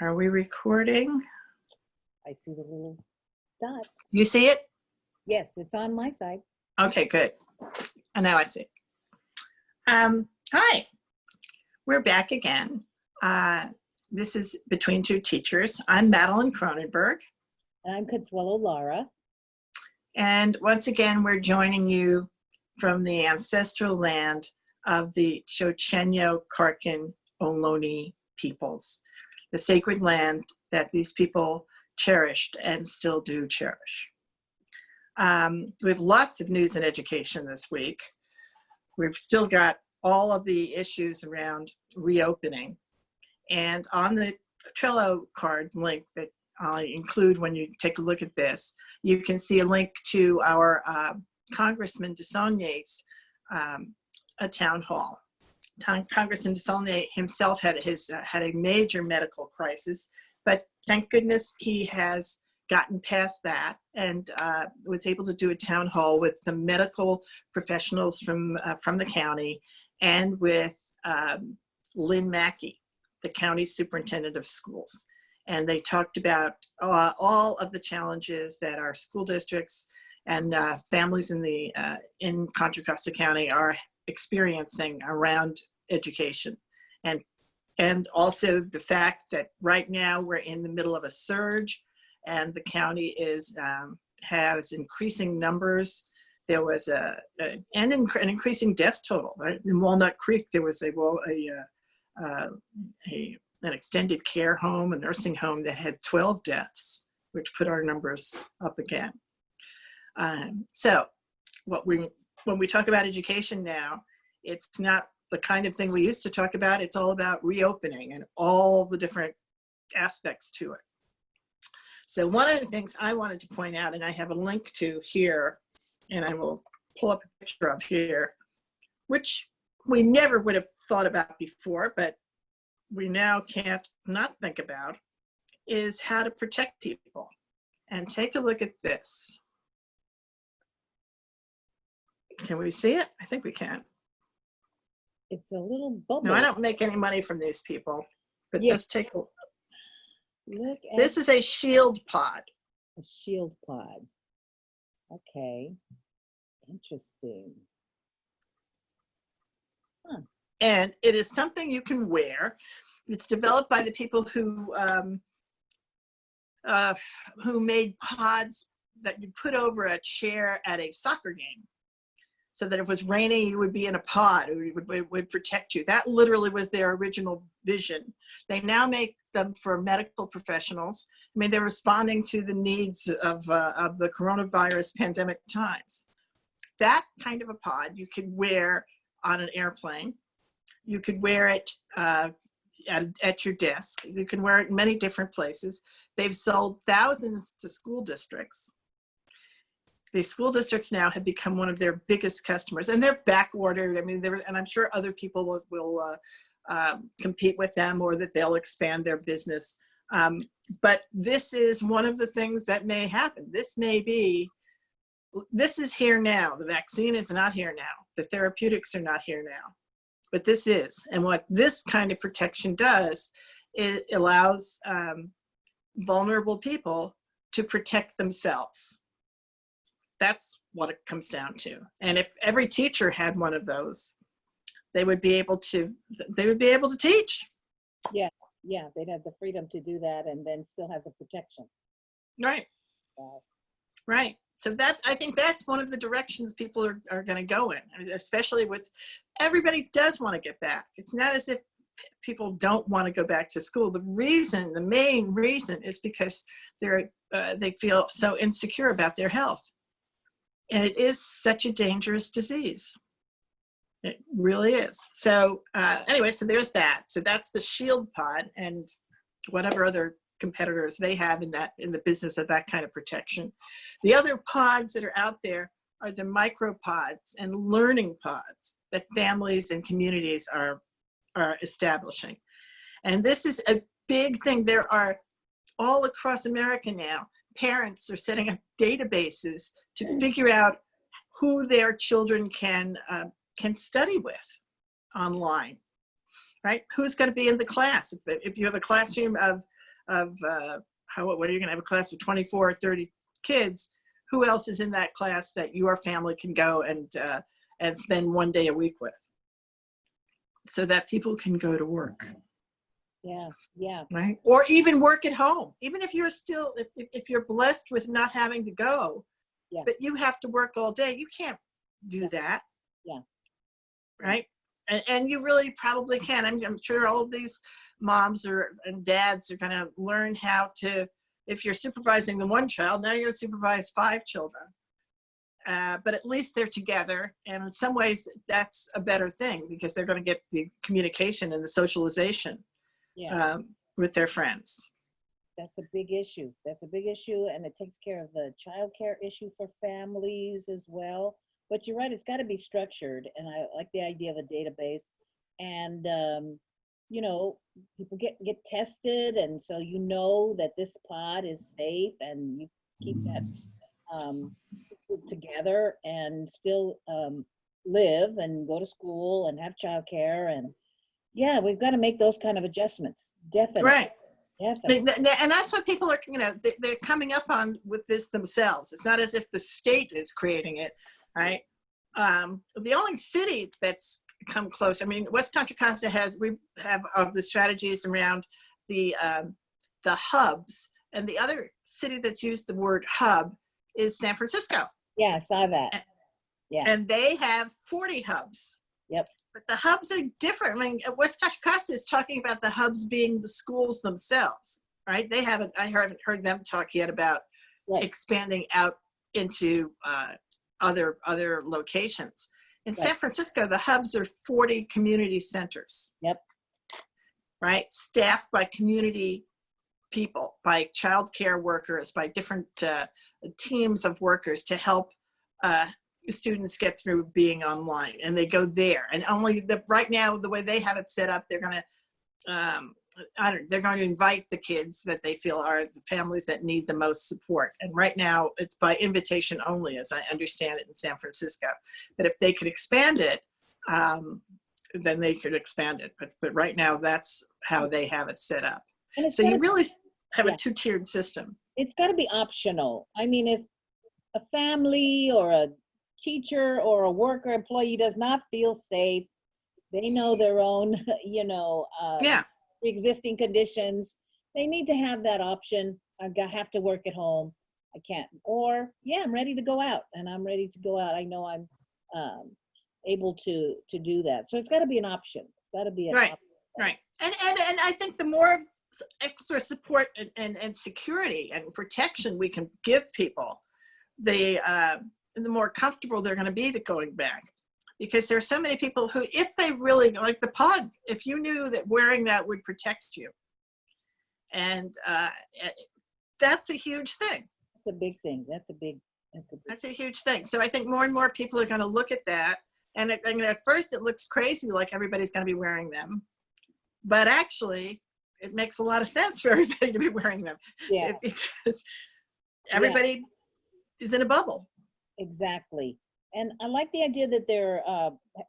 Are we recording? I see the little dot. You see it? Yes, it's on my side. Okay, good. And now I see. Hi, we're back again. This is Between Two Teachers. I'm Madeline Cronenberg. And I'm Consuelo Lara. And once again, we're joining you from the ancestral land of the Chochenyo Karkin Ohlone peoples, the sacred land that these people cherished and still do cherish. We have lots of news and education this week. We've still got all of the issues around reopening. And on the Trello card link that I'll include when you take a look at this, you can see a link to our Congressman DeSaulniers' a town hall. Congressman DeSaulniers himself had a major medical crisis, but thank goodness he has gotten past that and was able to do a town hall with some medical professionals from the county and with Lynn Mackey, the county superintendent of schools. And they talked about all of the challenges that our school districts and families in Contra Costa County are experiencing around education. And also the fact that right now we're in the middle of a surge and the county has increasing numbers. There was an increasing death total. Right? In Walnut Creek, there was an extended care home, a nursing home that had 12 deaths, which put our numbers up again. So when we talk about education now, it's not the kind of thing we used to talk about. It's all about reopening and all the different aspects to it. So one of the things I wanted to point out, and I have a link to here, and I will pull up a picture of here, which we never would have thought about before, but we now can't not think about, is how to protect people. And take a look at this. Can we see it? I think we can. It's a little bubble. No, I don't make any money from these people, but Yes. just take a look. Look at This is a ShieldPod. a ShieldPod. Okay. Interesting. Huh. And it is something you can wear. It's developed by the people who made pods that you put over a chair at a soccer game, so that if it was raining, you would be in a pod, or it would protect you. That literally was their original vision. They now make them for medical professionals. I mean, they're responding to the needs of the coronavirus pandemic times. That kind of a pod you could wear on an airplane. You could wear it at your desk. You can wear it in many different places. They've sold thousands to school districts. The school districts now have become one of their biggest customers, and they're back ordered. I mean, and I'm sure other people will compete with them, or that they'll expand their business. But this is one of the things that may happen. This is here now. The vaccine is not here now. The therapeutics are not here now, but this is. And what this kind of protection does is it allows vulnerable people to protect themselves. That's what it comes down to. And if every teacher had one of those, they would be able to teach. Yeah, they'd have the freedom to do that and then still have the protection. Right. Right. So I think that's one of the directions people are going to go in. I mean, especially with everybody does want to get back. It's not as if people don't want to go back to school. The main reason is because they feel so insecure about their health. And it is such a dangerous disease. It really is. So anyway, so there's that. So that's the ShieldPod and whatever other competitors they have in the business of that kind of protection. The other pods that are out there are the MicroPods and learning pods that families and communities are establishing. And this is a big thing. There are all across America now, parents are setting up databases to figure out who their children can study with online, right? Who's going to be in the class? If you have a classroom of what are you going to have a class of 24 or 30 kids? Who else is in that class that your family can go and spend one day a week with, so that people can go to work? Yeah, yeah. Right. Or even work at home. Even if you're still, if you're blessed with not having to go, Yeah. but you have to work all day, you can't do that. Yeah. Right. And you really probably can. I'm sure all of these moms and dads are going to learn how to, if you're supervising the one child, now you're going to supervise 5 children. But at least they're together. And in some ways, that's a better thing, because they're going to get the communication and the socialization with their friends. That's a big issue. That's a big issue, and it takes care of the childcare issue for families as well. But you're right, it's got to be structured, and I like the idea of a database. And you know, people get tested, and so you know that this pod is safe, and you keep that together and still live and go to school and have childcare. And yeah, we've got to make those kind of adjustments. Definitely. Right. Definitely. And that's what people are, they're coming up on with this themselves. It's not as if the state is creating it, right? The only city that's come close, West Contra Costa we have the strategies around the hubs, and the other city that's used the word hub is San Francisco. Yeah, I saw that. Yeah. And they have 40 hubs. Yep. But the hubs are different. West Contra Costa is talking about the hubs being the schools themselves, right? I haven't heard them talk yet about expanding out into other locations. In San Francisco, the hubs are 40 community centers. Yep. Right? Staffed by community people, by child care workers, by different teams of workers to help students get through being online, and they go there. And right now, the way they have it set up, they're going to invite the kids that they feel are the families that need the most support. And right now it's by invitation only, as I understand it, in San Francisco. But if they could expand it, then they could expand it. But right now, that's how they have it set up. So you really have a 2-tiered system. It's got to be optional. If a family or a teacher or a worker employee does not feel safe, they know their own, pre-existing conditions, they need to have that option. I have to work at home. I can't. Or, I'm ready to go out, and I'm ready to go out. I know I'm able to do that. So it's got to be an option. It's got to be an option. Right. And I think the more extra support and security and protection we can give people, the more comfortable they're going to be to going back. Because there are so many people who, if they really, like the pod, if you knew that wearing that would protect you, and that's a huge thing. That's a big thing. That's a huge thing. So I think more and more people are going to look at that. And at first it looks crazy, like everybody's going to be wearing them. But actually, it makes a lot of sense for everybody to be wearing them. Yeah. Because everybody is in a bubble. Exactly. And I like the idea that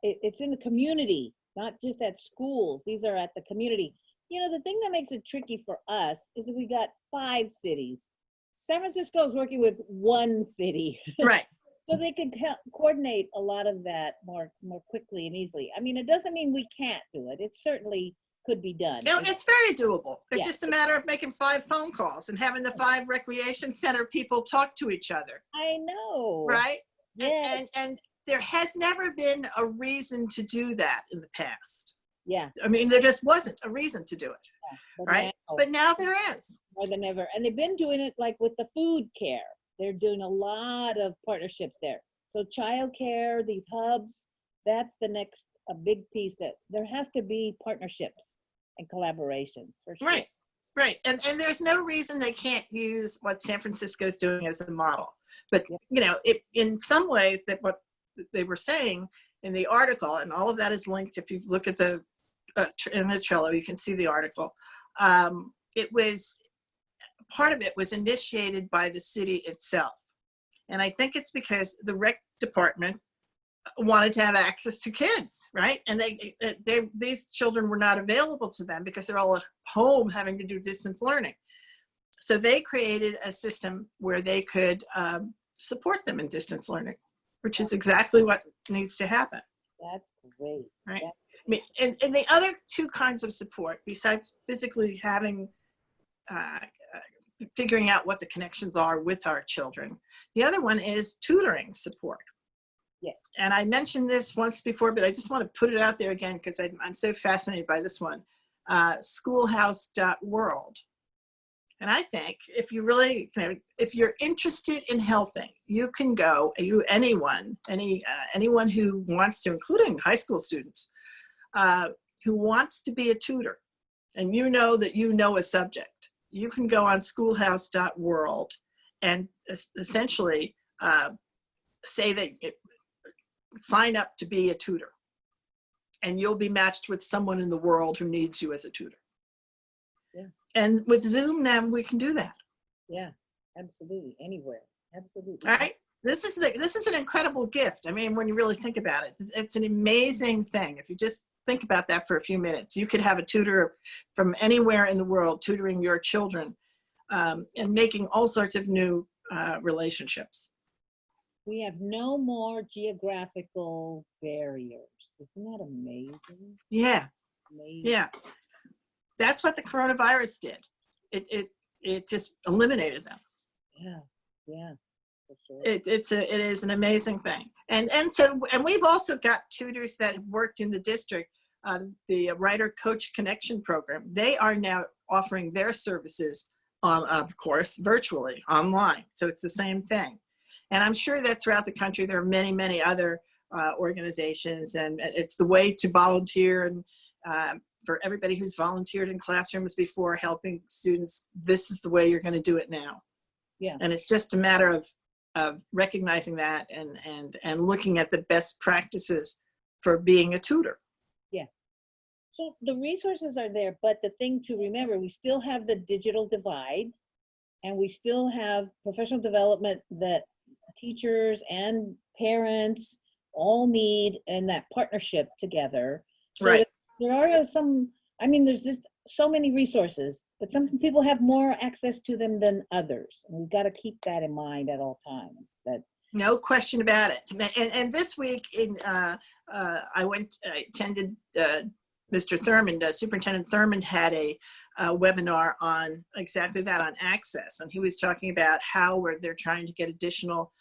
it's in the community, not just at schools. These are at the community. The thing that makes it tricky for us is that we got 5 cities. San Francisco is working with 1 city. Right. So they can coordinate a lot of that more quickly and easily. It doesn't mean we can't do it. It certainly could be done. It's very doable. It's just a matter of making 5 phone calls and having the 5 recreation center people talk to each other. I know. Right? Yes. And there has never been a reason to do that in the past. Yeah. There just wasn't a reason to do it. Yeah, right? But now there is. More than ever. And they've been doing it like with the food care. They're doing a lot of partnerships there. So childcare, these hubs, that's the next a big piece that there has to be partnerships and collaborations for sure. Right. And there's no reason they can't use what San Francisco is doing as a model. But, in some ways that what they were saying in the article, and all of that is linked, if you look at in the Trello, you can see the article. Part of it was initiated by the city itself. And I think it's because the rec department wanted to have access to kids, right? And these children were not available to them because they're all at home having to do distance learning. So they created a system where they could support them in distance learning, which is exactly what needs to happen. That's great. Right. That's I mean, and the other two kinds of support, besides physically having, figuring out what the connections are with our children, the other one is tutoring support. Yes. And I mentioned this once before, but I just want to put it out there again because I'm so fascinated by this one. Schoolhouse.world. And I think if you really, if you're interested in helping, you can go, anyone who wants to, including high school students, who wants to be a tutor, and you know that you know a subject, you can go on schoolhouse.world and essentially say that, sign up to be a tutor, and you'll be matched with someone in the world who needs you as a tutor. Yeah. And with Zoom now, we can do that. Yeah, absolutely. Anywhere. Absolutely. All right. This is an incredible gift. I mean, when you really think about it, it's an amazing thing. If you just think about that for a few minutes, you could have a tutor from anywhere in the world tutoring your children, and making all sorts of new relationships. We have no more geographical barriers. Isn't that amazing? Yeah. Amazing. Yeah. That's what the coronavirus did. It just eliminated them. Yeah. Yeah. For sure. It is an amazing thing. And we've also got tutors that have worked in the district, the Writer Coach Connection program. They are now offering their services of course, virtually online. So it's the same thing. And I'm sure that throughout the country, there are many, many other organizations, and it's the way to volunteer. And for everybody who's volunteered in classrooms before helping students, this is the way you're going to do it now. Yeah. And it's just a matter of recognizing that and looking at the best practices for being a tutor. Yeah. So the resources are there, but the thing to remember, we still have the digital divide, and we still have professional development that teachers and parents all need, and that partnership together. So Right. there are some, I mean, there's just so many resources, but some people have more access to them than others. And we've got to keep that in mind at all times. That No question about it. And this week, I attended Mr. Thurman, Superintendent Thurman had a webinar on exactly that, on access. And he was talking about how they're trying to get additional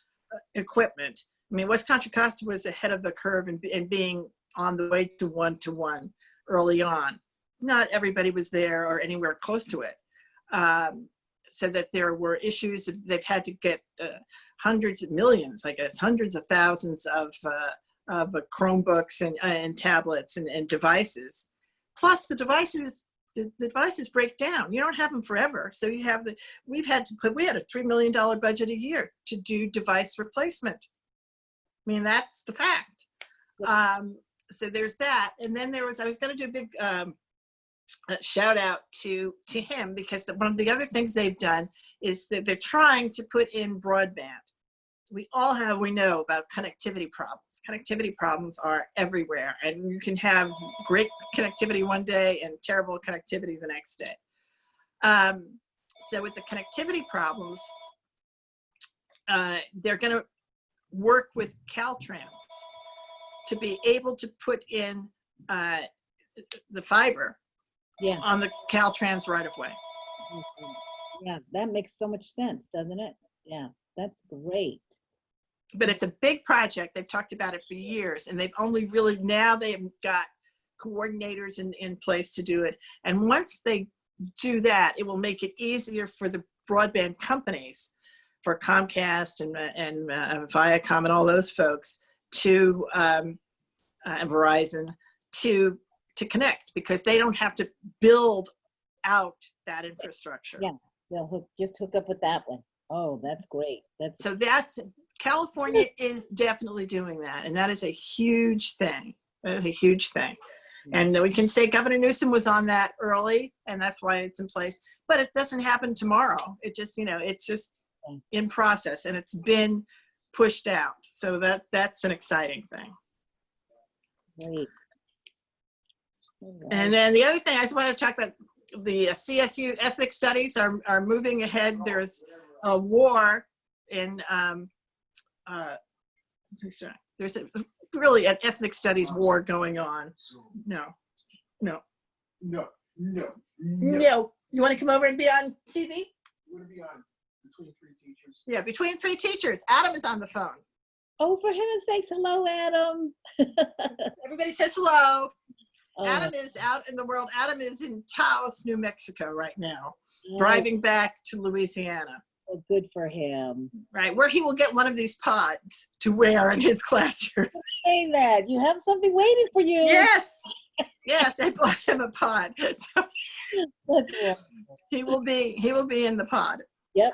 equipment. I mean, West Contra Costa was ahead of the curve in being on the way to one-to-one early on. Not everybody was there or anywhere close to it. So that there were issues. They've had to get hundreds of millions, I guess, hundreds of thousands of Chromebooks and tablets and devices. Plus the devices break down. You don't have them forever. So you have we had a $3 million budget a year to do device replacement. I mean, that's the fact. So there's that. And then I was going to do a big shout out to him, because one of the other things they've done is that they're trying to put in broadband. We know about connectivity problems. Connectivity problems are everywhere, and you can have great connectivity one day and terrible connectivity the next day. So with the connectivity problems, they're going to work with Caltrans to be able to put in the fiber on the Caltrans right of way. Yeah, that makes so much sense, doesn't it? Yeah, that's great. But it's a big project. They've talked about it for years, and they've only really, now they've got coordinators in place to do it. And once they do that, it will make it easier for the broadband companies, for Comcast and Viacom and all those folks, to and Verizon to connect, because they don't have to build out that infrastructure. Yeah, they'll just hook up with that one. Oh, that's great. California is definitely doing that, and that is a huge thing. That is a huge thing. And we can say Governor Newsom was on that early, and that's why it's in place. But it doesn't happen tomorrow. It just, it's just in process, and it's been pushed out. So that's an exciting thing. Great. And then the other thing I just want to talk about, the CSU ethnic studies are moving ahead. There's a war in, there's really an ethnic studies war going on. No. You want to come over and be on TV? You want to be on Between Three Teachers? Yeah, Between Three Teachers. Adam is on the phone. Oh, for heaven's sakes, hello, Adam. Everybody says hello. Oh, Adam is out in the world. Adam is in Taos, New Mexico right now, oh, driving back to Louisiana. oh, good for him. Right, where he will get one of these pods to wear in his classroom. Say that. You have something waiting for you. Yes, yes, I bought him a pod. So That's wonderful. he will be in the pod. Yep.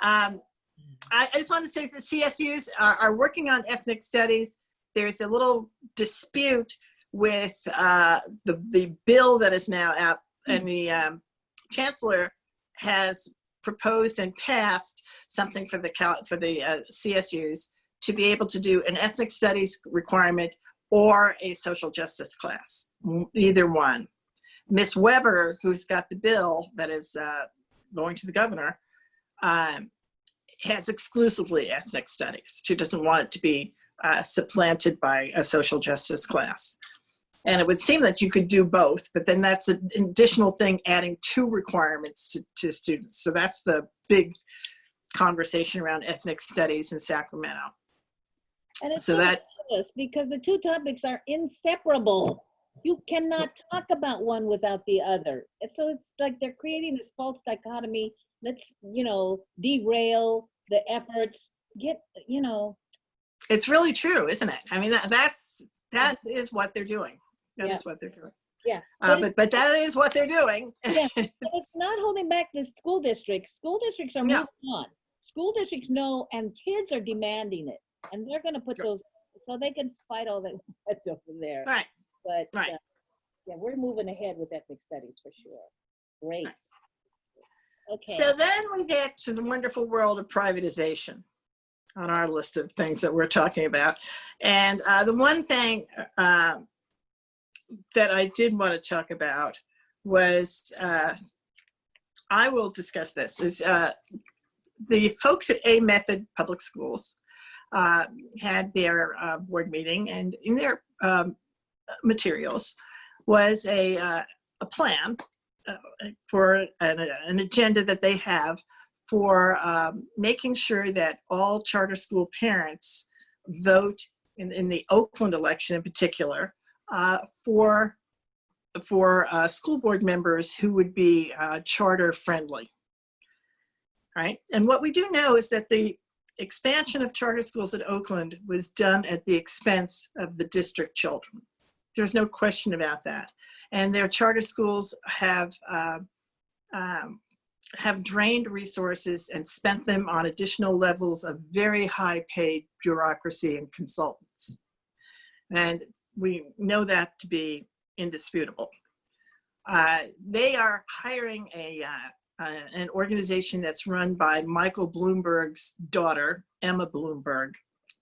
I just want to say that CSUs are working on ethnic studies. There's a little dispute with the bill that is now out, and the chancellor has proposed and passed something for the CSUs to be able to do an ethnic studies requirement or a social justice class, either one. Miss Weber, who's got the bill that is going to the governor, has exclusively ethnic studies. She doesn't want it to be supplanted by a social justice class. And it would seem that you could do both, but then that's an additional thing, adding 2 requirements to students. So that's the big conversation around ethnic studies in Sacramento. And it's So that's because the 2 topics are inseparable. You cannot talk about one without the other. And so it's like they're creating this false dichotomy. Let's, derail the efforts. it's really true, isn't it? I mean, that is what they're doing. That is what they're doing. Yeah. But that is what they're doing. Yeah. But it's not holding back the school districts. School districts are moving on. School districts know, and kids are demanding it. And they're going to put those, so they can fight all that over there. Right. But right. Yeah, we're moving ahead with ethnic studies for sure. Great. Right. Okay. So then we get to the wonderful world of privatization on our list of things that we're talking about. And the one thing that I did want to talk about was, I will discuss this, is the folks at A Method Public Schools had their board meeting, and in their materials was a plan for an agenda that they have for making sure that all charter school parents vote in the Oakland election in particular for school board members who would be charter friendly, right? And what we do know is that the expansion of charter schools at Oakland was done at the expense of the district children. There's no question about that. And their charter schools have drained resources and spent them on additional levels of very high paid bureaucracy and consultants. And we know that to be indisputable. They are hiring an organization that's run by Michael Bloomberg's daughter, Emma Bloomberg,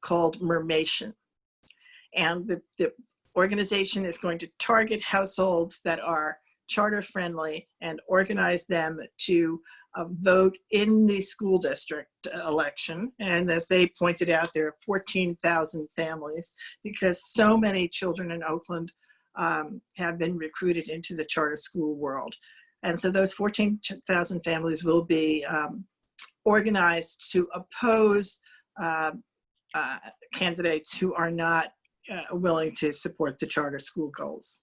called Mermation. And the organization is going to target households that are charter friendly and organize them to vote in the school district election. And as they pointed out, there are 14,000 families because so many children in Oakland have been recruited into the charter school world. And so those 14,000 families will be organized to oppose candidates who are not willing to support the charter school goals.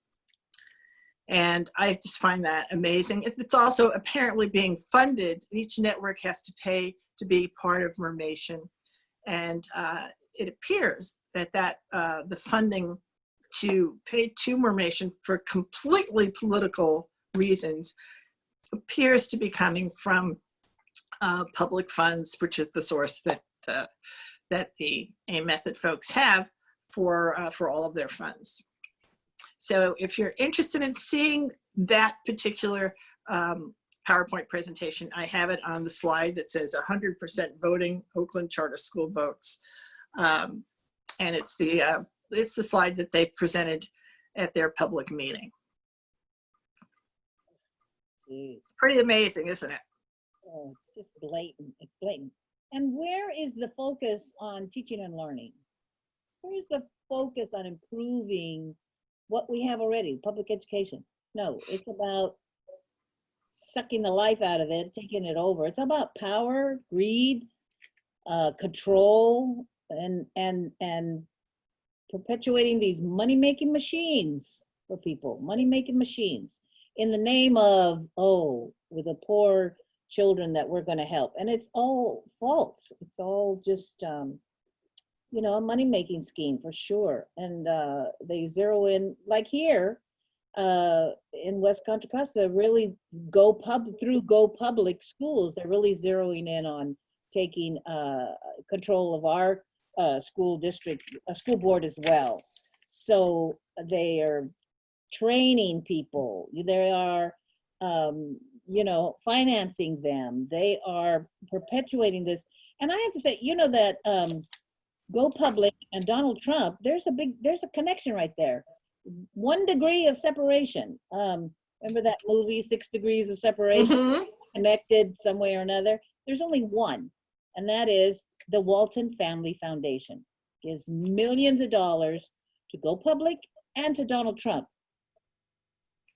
And I just find that amazing. It's also apparently being funded. Each network has to pay to be part of Mermation. And it appears that the funding to pay to Mermation for completely political reasons appears to be coming from public funds, which is the source that the A Method folks have for all of their funds. So if you're interested in seeing that particular PowerPoint presentation, I have it on the slide that says 100% voting Oakland Charter School votes. And it's the slide that they presented at their public meeting. Jeez. Pretty amazing, isn't it? Oh, it's just blatant. It's blatant. And where is the focus on teaching and learning? Where is the focus on improving what we have already, public education? No, it's about sucking the life out of it, taking it over. It's about power, greed, control, and perpetuating these money-making machines for people, money-making machines in the name of, oh, with the poor children that we're going to help. And it's all false. It's all just, you know, a money-making scheme for sure. And they zero in, like here in West Contra Costa, really through Go Public schools, they're really zeroing in on taking control of our school district, school board as well. So they are training people. They are, you know, financing them. They are perpetuating this. And I have to say, you know, that Go Public and Donald Trump, there's a connection right there. 1 degree of separation. Remember that movie, 6 Degrees of Separation? Mm-hmm. Connected some way or another. There's only one, and that is the Walton Family Foundation. Gives millions of dollars to Go Public and to Donald Trump.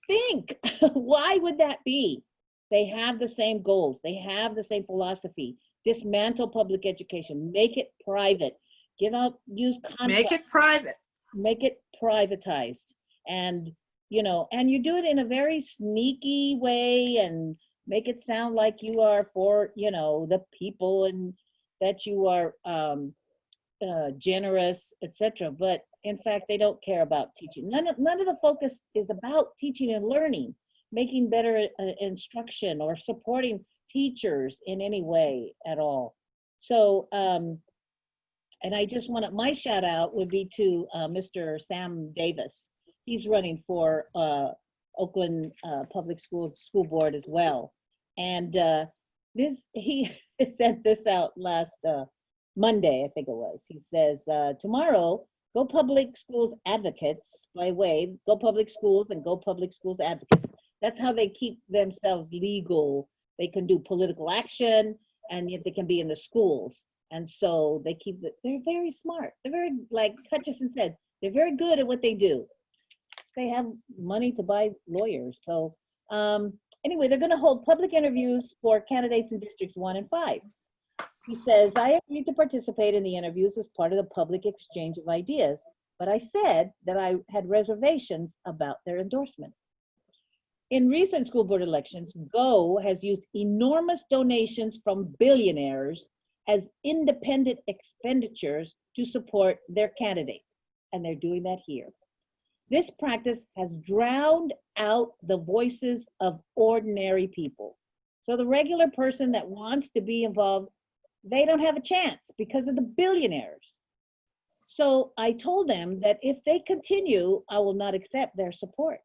Think, why would that be? They have the same goals. They have the same philosophy. Dismantle public education. Make it private. Use contracts. Make it private. Make it privatized. And, you know, and you do it in a very sneaky way and make it sound like you are for, you know, the people and that you are generous, etc. But in fact, they don't care about teaching. None of the focus is about teaching and learning, making better instruction or supporting teachers in any way at all. So, and I just want my shout out would be to Mr. Sam Davis. He's running for Oakland Public School Board as well. And he sent this out last Monday, I think it was. He says, tomorrow, Go Public Schools advocates, by way, Go Public Schools and Go Public Schools advocates. That's how they keep themselves legal. They can do political action and yet they can be in the schools. And so they they're very smart. They're very, like Hutchison said, they're very good at what they do. They have money to buy lawyers. So anyway, they're gonna hold public interviews for candidates in districts 1 and 5. He says, I agreed to participate in the interviews as part of the public exchange of ideas, but I said that I had reservations about their endorsement. In recent school board elections, Go has used enormous donations from billionaires as independent expenditures to support their candidates, and they're doing that here. This practice has drowned out the voices of ordinary people. So the regular person that wants to be involved, they don't have a chance because of the billionaires. So I told them that if they continue, I will not accept their support.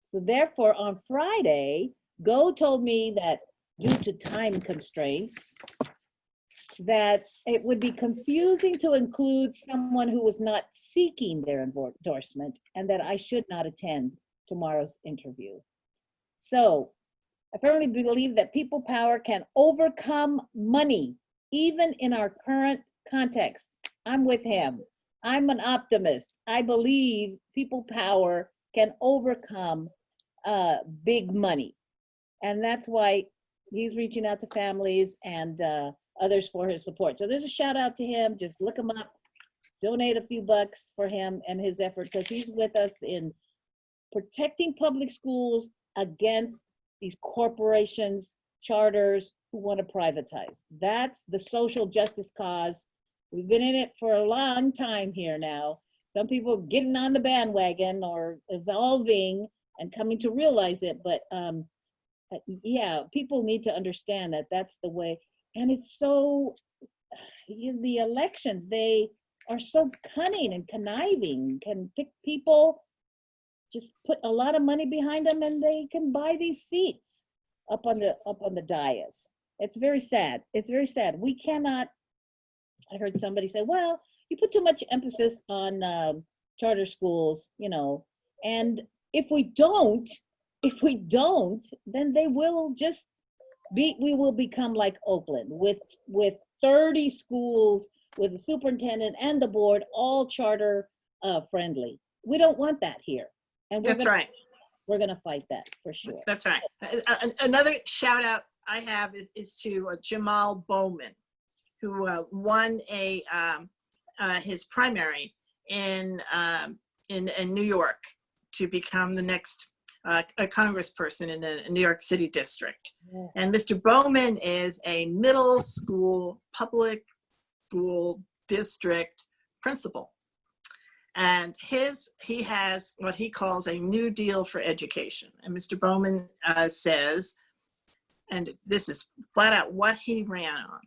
So therefore, on Friday, Go told me that due to time constraints, that it would be confusing to include someone who was not seeking their endorsement and that I should not attend tomorrow's interview. So I firmly believe that people power can overcome money, even in our current context. I'm with him. I'm an optimist. I believe people power can overcome big money. And that's why he's reaching out to families and others for his support. So there's a shout out to him. Just look him up, donate a few bucks for him and his effort, because he's with us in protecting public schools against these corporations, charters who want to privatize. That's the social justice cause. We've been in it for a long time here now. Some people getting on the bandwagon or evolving and coming to realize it, but yeah, people need to understand that that's the way. And it's so, the elections, they are so cunning and conniving, can pick people, just put a lot of money behind them and they can buy these seats up on the dais. It's very sad. It's very sad. We cannot, I heard somebody say, well, you put too much emphasis on charter schools, you know, and if we don't, if we don't, then they will just we will become like Oakland with 30 schools, with the superintendent and the board, all charter friendly. We don't want that here. And Right. We're gonna fight that for sure. That's right. Another shout out I have is to Jamaal Bowman, who won his primary in New York to become the next a congressperson in a New York City district. Yeah. And Mr. Bowman is a middle school public school district principal. And he has what he calls a new deal for education. And Mr. Bowman says, and this is flat out what he ran on,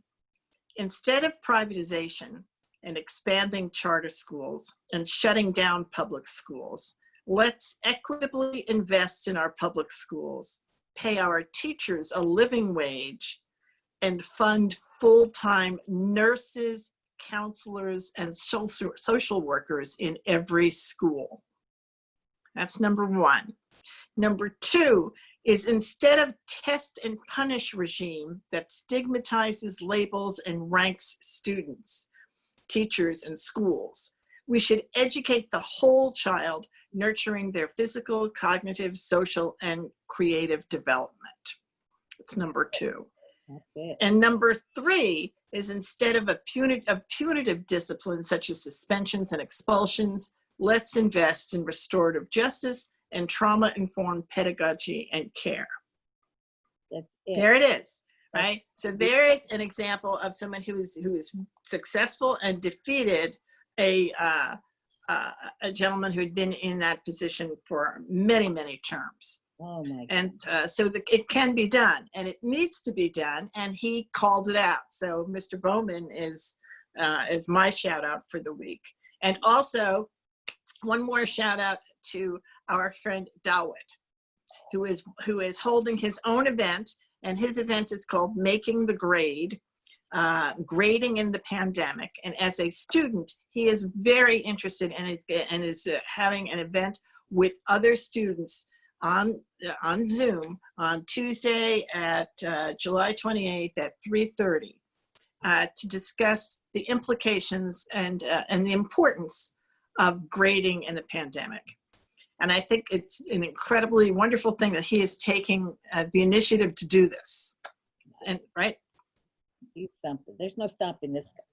instead of privatization and expanding charter schools and shutting down public schools, let's equitably invest in our public schools, pay our teachers a living wage, and fund full-time nurses, counselors, and social workers in every school. That's number one. Number two is, instead of test and punish regime that stigmatizes, labels, and ranks students, teachers, and schools, we should educate the whole child, nurturing their physical, cognitive, social, and creative development. That's number two. That's it. And number three is, instead of punitive discipline such as suspensions and expulsions, let's invest in restorative justice and trauma-informed pedagogy and care. That's it. There it is, right? So there is an example of someone who is successful and defeated a gentleman who had been in that position for many, many terms. Oh my God. And so it can be done, and it needs to be done, and he called it out. So Mr. Bowman is my shout out for the week. And also, one more shout out to our friend Dawit, who is holding his own event, and his event is called Making the Grade, Grading in the Pandemic. And as a student, he is very interested and is having an event with other students on Zoom on Tuesday at July 28th at 3:30 to discuss the implications and the importance of grading in the pandemic. And I think it's an incredibly wonderful thing that he is taking the initiative to do this. And right? He's something. There's no stopping this guy.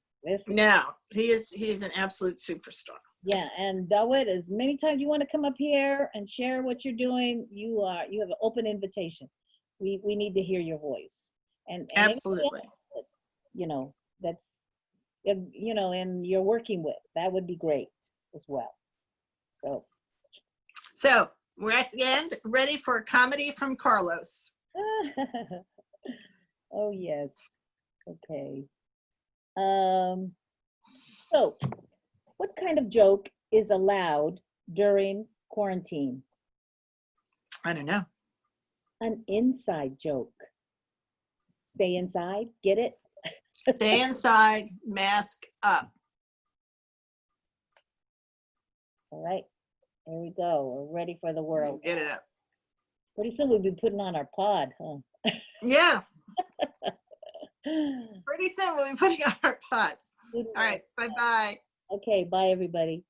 No, he is an absolute superstar. Yeah, and Dawit, as many times you want to come up here and share what you're doing, you have an open invitation. We need to hear your voice. And Absolutely. That's and you're working with, that would be great as well. So we're at the end, ready for a comedy from Carlos. Oh yes. Okay. So what kind of joke is allowed during quarantine? I don't know. An inside joke. Stay inside, get it? Stay inside, mask up. All right, here we go. We're ready for the world. Get it up. Pretty soon we'll be putting on our pod, huh? Yeah. Pretty soon we'll be putting on our pots. All right, bye-bye. Okay, bye everybody.